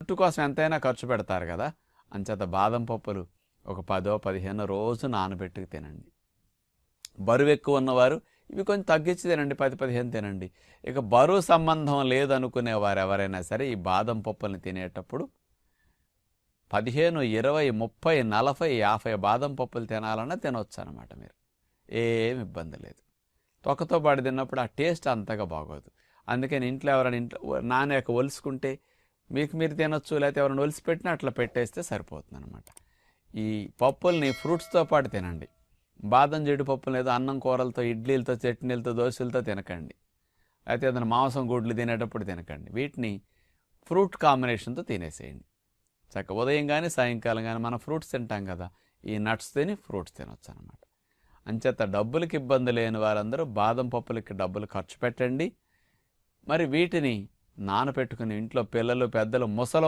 జుట్టు కోసం ఎంతైనా ఖర్చు పెడతారు కదా, అంచేత బాదం పప్పులు ఒక 10-15 రోజు నానబెట్టుకు తినండి. బరువు ఎక్కువ ఉన్నవారు ఇవి కొంచెం తగ్గించి తినండి, 10-15 తినండి. ఇక బరువు సంబంధం లేదనుకునేవారు ఎవరైనా సరే ఈ బాదం పప్పుల్ని తినేటప్పుడు 15, 20, 30, 40, 50 బాదం పప్పులు తినాలన్నా తినవచ్చు అనమాట. మీరు ఏమి ఇబ్బంది లేదు. తొక్కతో పాటు తిన్నప్పుడు ఆ టేస్ట్ అంతగా బాగోదు. అందుకని ఇంట్లో ఎవరైనా నానాక ఒలుసుకుంటే మీకు మీరు తినొచ్చు, లేకపోతే ఎవరైనా ఒలిసి పెట్టినా అట్లా పెట్టేస్తే సరిపోతుంది అనమాట. ఈ పప్పుల్ని ఫ్రూట్స్తో పాటు తినండి. బాదం జీడిపప్పులు ఏదో అన్నం కూరలతో, ఇడ్లీలతో, చట్నీలతో, దోశలతో తినకండి. అయితే ఏదైనా మాంసం గుడ్లు తినేటప్పుడు తినకండి. వీటిని ఫ్రూట్ కాంబినేషన్తో తినేసేయండి. చక్కగా ఉదయం కానీ సాయంకాలం కానీ మనం ఫ్రూట్స్ తింటాం కదా, ఈ నట్స్ తిని ఫ్రూట్స్ తినొచ్చు అనమాట. అంచేత డబ్బులకి ఇబ్బంది లేని వారందరూ బాదం పప్పులకి డబ్బులు ఖర్చు పెట్టండి. మరి వీటిని నానపెట్టుకుని ఇంట్లో పిల్లలు, పెద్దలు, ముసలి